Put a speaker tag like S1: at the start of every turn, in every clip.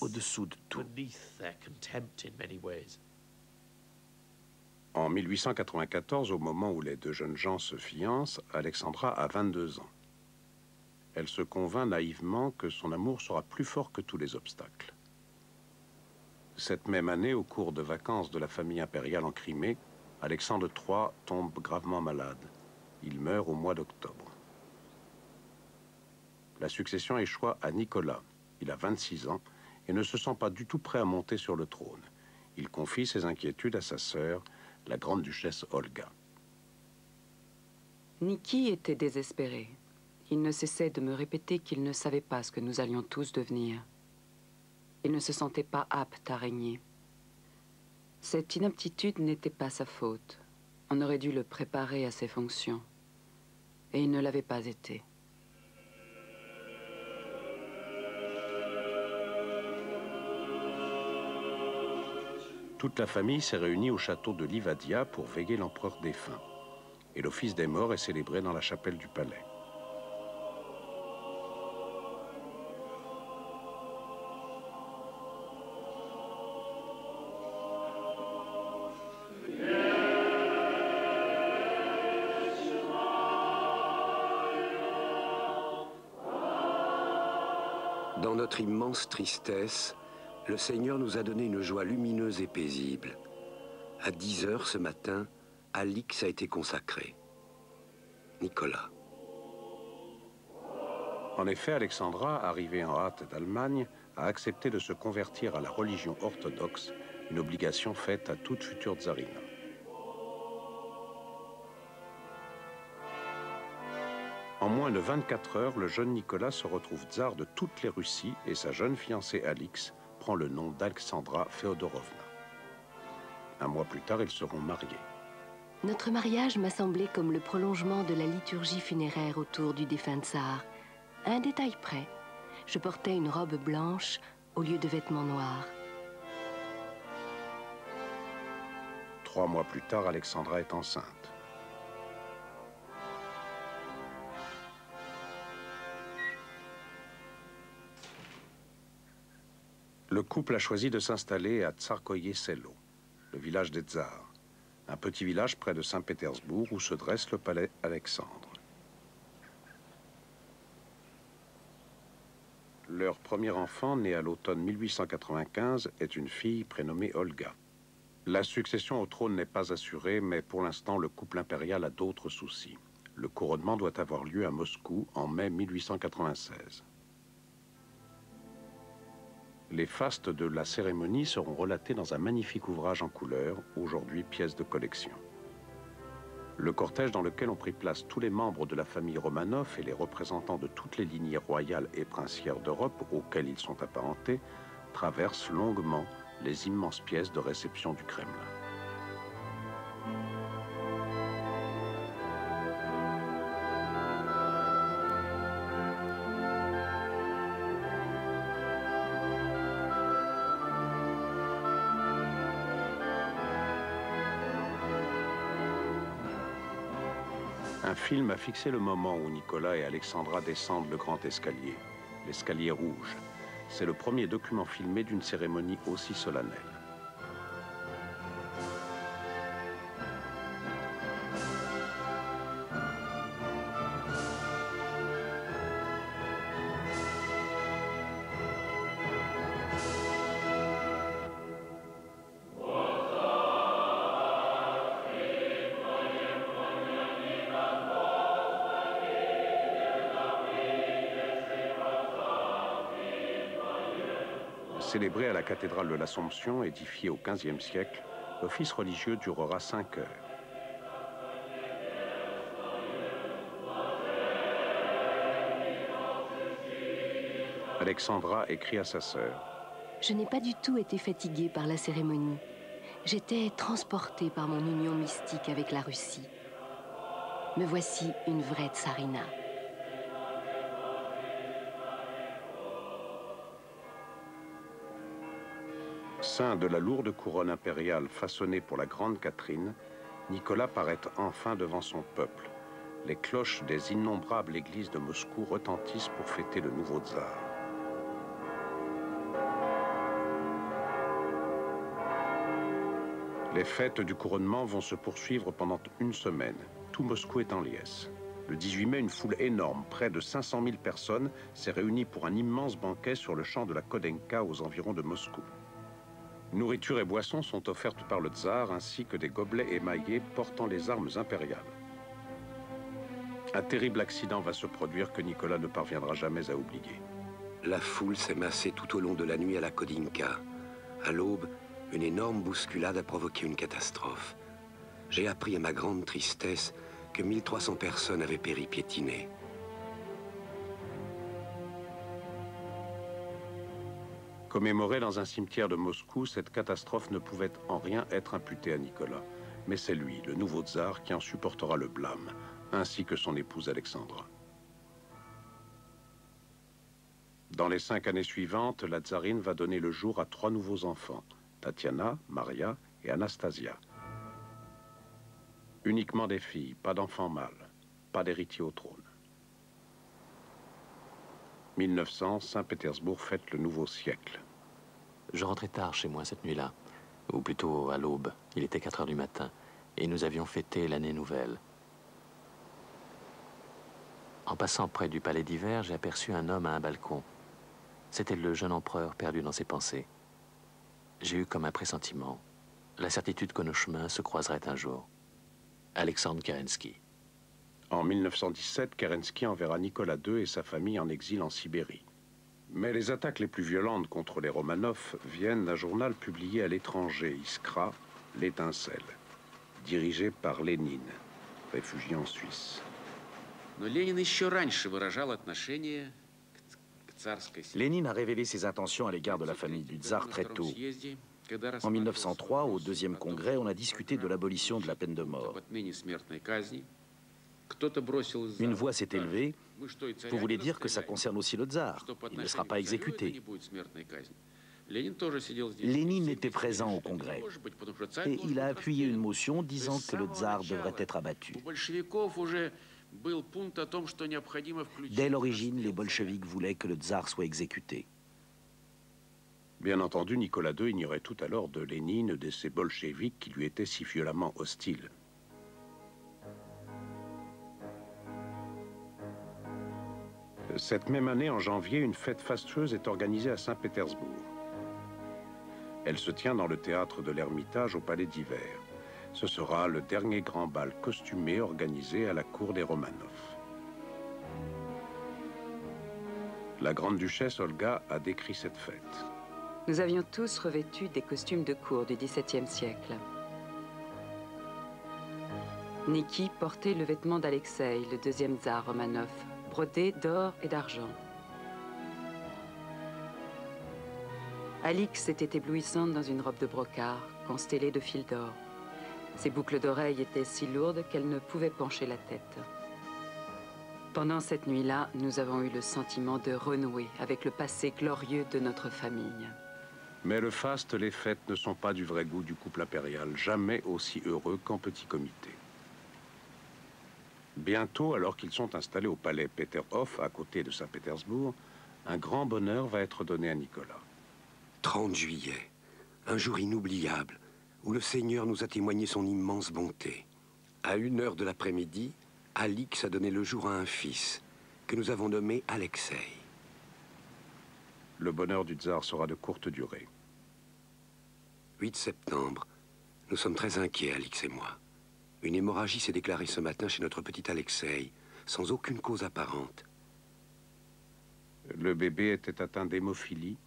S1: au-dessous de tout.
S2: En 1894, au moment où les deux jeunes gens se fiancent, Alexandra a 22 ans. Elle se convainc naïvement que son amour sera plus fort que tous les obstacles. Cette même année, au cours de vacances de la famille impériale en Crimée, Alexandre III tombe gravement malade. Il meurt au mois d'octobre. La succession échoit à Nicolas. Il a 26 ans et ne se sent pas du tout prêt à monter sur le trône. Il confie ses inquiétudes à sa sœur, la grande duchesse Olga.
S3: Niki était désespéré. Il ne cessait de me répéter qu'il ne savait pas ce que nous allions tous devenir. Il ne se sentait pas apte à régner. Cette inaptitude n'était pas sa faute. On aurait dû le préparer à ses fonctions. Et il ne l'avait pas été.
S2: Toute la famille s'est réunie au château de Livadia pour veiller l'empereur défunt. Et l'office des morts est célébré dans la chapelle du palais.
S4: Dans notre immense tristesse, le Seigneur nous a donné une joie lumineuse et paisible. À 10 heures ce matin, Alix a été consacré. Nicolas.
S2: En effet, Alexandra, arrivée en hâte d'Allemagne, a accepté de se convertir à la religion orthodoxe, une obligation faite à toute future tsarina. En moins de 24 heures, le jeune Nicolas se retrouve tsar de toutes les Russies et sa jeune fiancée Alix prend le nom d'Alexandra Féodorovna. Un mois plus tard, ils seront mariés.
S5: Notre mariage m'a semblé comme le prolongement de la liturgie funéraire autour du défunt tsar. À un détail près, je portais une robe blanche au lieu de vêtements noirs.
S2: 3 mois plus tard, Alexandra est enceinte. Le couple a choisi de s'installer à Tsarskoye Selo, le village des tsars, un petit village près de Saint-Pétersbourg où se dresse le palais Alexandre. Leur premier enfant, né à l'automne 1895, est une fille prénommée Olga. La succession au trône n'est pas assurée, mais pour l'instant, le couple impérial a d'autres soucis. Le couronnement doit avoir lieu à Moscou en mai 1896. Les fastes de la cérémonie seront relatés dans un magnifique ouvrage en couleur, aujourd'hui pièce de collection. Le cortège dans lequel ont pris place tous les membres de la famille Romanov et les représentants de toutes les lignées royales et princières d'Europe auxquelles ils sont apparentés traverse longuement les immenses pièces de réception du Kremlin. Un film a fixé le moment où Nicolas et Alexandra descendent le grand escalier, l'escalier rouge. C'est le premier document filmé d'une cérémonie aussi solennelle. Célébré à la cathédrale de l'Assomption, édifiée au XVe siècle, l'office religieux durera 5 heures. Alexandra écrit à sa sœur.
S5: Je n'ai pas du tout été fatiguée par la cérémonie. J'étais transportée par mon union mystique avec la Russie. Me voici une vraie tsarina.
S2: Ceint de la lourde couronne impériale façonnée pour la grande Catherine, Nicolas paraît enfin devant son peuple. Les cloches des innombrables églises de Moscou retentissent pour fêter le nouveau tsar. Les fêtes du couronnement vont se poursuivre pendant une semaine. Tout Moscou est en liesse. Le 18 mai, une foule énorme, près de 500 000 personnes, s'est réunie pour un immense banquet sur le champ de la Kodenka aux environs de Moscou. Nourriture et boissons sont offertes par le tsar, ainsi que des gobelets émaillés portant les armes impériales. Un terrible accident va se produire que Nicolas ne parviendra jamais à oublier.
S4: La foule s'est massée tout au long de la nuit à la Kodinka. À l'aube, une énorme bousculade a provoqué une catastrophe. J'ai appris à ma grande tristesse que 1300 personnes avaient péri piétinées.
S2: Commémorée dans un cimetière de Moscou, cette catastrophe ne pouvait en rien être imputée à Nicolas. Mais c'est lui, le nouveau tsar, qui en supportera le blâme, ainsi que son épouse Alexandra. Dans les 5 années suivantes, la tsarine va donner le jour à 3 nouveaux enfants, Tatiana, Maria et Anastasia. Uniquement des filles, pas d'enfants mâles, pas d'héritier au trône. 1900, Saint-Pétersbourg fête le nouveau siècle.
S1: Je rentrais tard chez moi cette nuit-là, ou plutôt à l'aube. Il était 4 heures du matin, et nous avions fêté l'année nouvelle. En passant près du palais d'hiver, j'ai aperçu un homme à un balcon. C'était le jeune empereur perdu dans ses pensées. J'ai eu comme un pressentiment, la certitude que nos chemins se croiseraient un jour. Alexandre Kerensky.
S2: En 1917, Kerensky enverra Nicolas II et sa famille en exil en Sibérie. Mais les attaques les plus violentes contre les Romanov viennent d'un journal publié à l'étranger, Iskra, L'Étincelle, dirigé par Lénine, réfugié en Suisse.
S6: Lénine a révélé ses intentions à l'égard de la famille du tsar très tôt. En 1903, au deuxième congrès, on a discuté de l'abolition de la peine de mort. Une voix s'est élevée. Vous voulez dire que ça concerne aussi le tsar? Il ne sera pas exécuté. Lénine était présent au congrès et il a appuyé une motion disant que le tsar devrait être abattu. Dès l'origine, les bolcheviks voulaient que le tsar soit exécuté.
S2: Bien entendu, Nicolas II ignorait tout alors de Lénine, de ces bolcheviks qui lui étaient si violemment hostiles. Cette même année, en janvier, une fête fastueuse est organisée à Saint-Pétersbourg. Elle se tient dans le théâtre de l'Ermitage au Palais d'Hiver. Ce sera le dernier grand bal costumé organisé à la cour des Romanov. La grande-duchesse Olga a décrit cette fête.
S3: Nous avions tous revêtu des costumes de cour du XVIIe siècle. Niki portait le vêtement d'Alexeï, le deuxième tsar Romanov, brodé d'or et d'argent. Alix était éblouissante dans une robe de brocart, constellée de fils d'or. Ses boucles d'oreilles étaient si lourdes qu'elle ne pouvait pencher la tête. Pendant cette nuit-là, nous avons eu le sentiment de renouer avec le passé glorieux de notre famille.
S2: Mais le faste, les fêtes ne sont pas du vrai goût du couple impérial, jamais aussi heureux qu'en petit comité. Bientôt, alors qu'ils sont installés au palais Peterhof, à côté de Saint-Pétersbourg, un grand bonheur va être donné à Nicolas.
S4: 30 juillet, un jour inoubliable, où le Seigneur nous a témoigné son immense bonté. À 1 heure de l'après-midi, Alix a donné le jour à un fils, que nous avons nommé Alexeï.
S2: Le bonheur du tsar sera de courte durée.
S4: 8 septembre, nous sommes très inquiets, Alix et moi. Une hémorragie s'est déclarée ce matin chez notre petit Alexeï, sans aucune cause apparente.
S2: Le bébé était atteint d'hémophilie,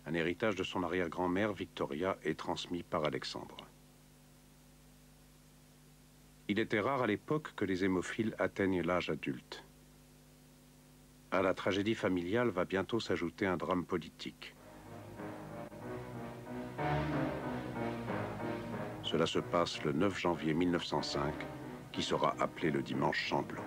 S2: un héritage de son arrière-grand-mère Victoria est transmis par Alexandre. Il était rare à l'époque que les hémophiles atteignent l'âge adulte. À la tragédie familiale va bientôt s'ajouter un drame politique. Cela se passe le 9 janvier 1905, qui sera appelé le dimanche sanglant.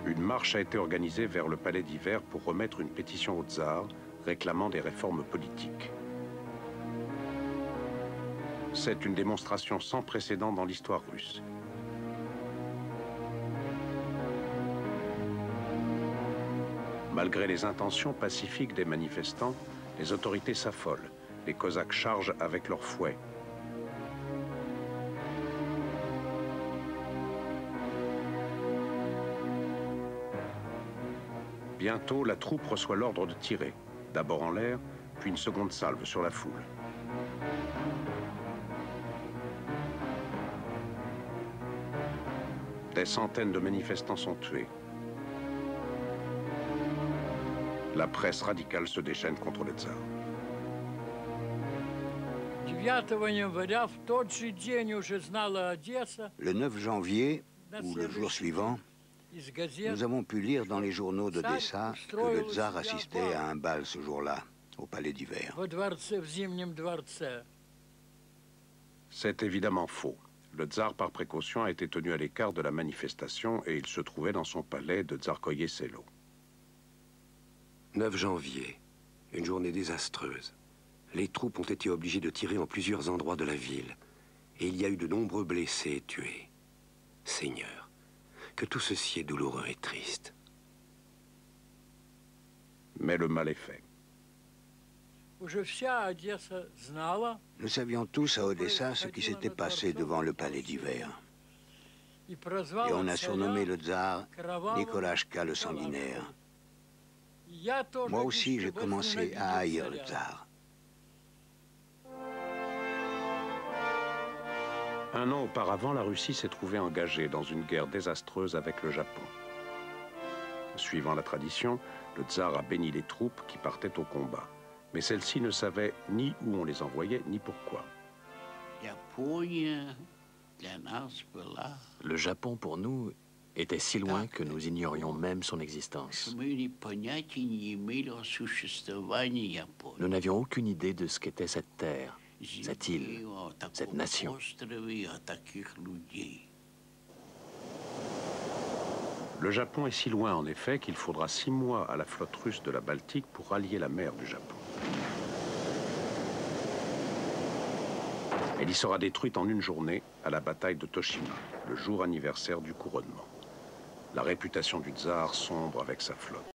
S2: Une marche a été organisée vers le palais d'hiver pour remettre une pétition au tsar réclamant des réformes politiques. C'est une démonstration sans précédent dans l'histoire russe. Malgré les intentions pacifiques des manifestants, les autorités s'affolent. Les Cosaques chargent avec leurs fouets. Bientôt, la troupe reçoit l'ordre de tirer, d'abord en l'air, puis une seconde salve sur la foule. Des centaines de manifestants sont tués. La presse radicale se déchaîne contre le tsar.
S7: Le 9 janvier, ou le jour suivant, nous avons pu lire dans les journaux d'Odessa que le tsar assistait à un bal ce jour-là, au palais d'hiver.
S2: C'est évidemment faux. Le tsar, par précaution, a été tenu à l'écart de la manifestation et il se trouvait dans son palais de Tsarskoye Selo.
S4: 9 janvier, une journée désastreuse. Les troupes ont été obligées de tirer en plusieurs endroits de la ville. Et il y a eu de nombreux blessés et tués. Seigneur, que tout ceci est douloureux et triste.
S2: Mais le mal est fait.
S7: Nous savions tous à Odessa ce qui s'était passé devant le palais d'hiver. Et on a surnommé le tsar Nikolashka le sanguinaire. Moi aussi, j'ai commencé à haïr le tsar.
S2: Un an auparavant, la Russie s'est trouvée engagée dans une guerre désastreuse avec le Japon. Suivant la tradition, le tsar a béni les troupes qui partaient au combat. Mais celles-ci ne savaient ni où on les envoyait, ni pourquoi.
S1: Le Japon, pour nous, était si loin que nous ignorions même son existence. Nous n'avions aucune idée de ce qu'était cette terre, cette île, cette nation.
S2: Le Japon est si loin, en effet, qu'il faudra 6 mois à la flotte russe de la Baltique pour rallier la mer du Japon. Elle y sera détruite en une journée à la bataille de Toshima, le jour anniversaire du couronnement. La réputation du tsar sombre avec sa flotte.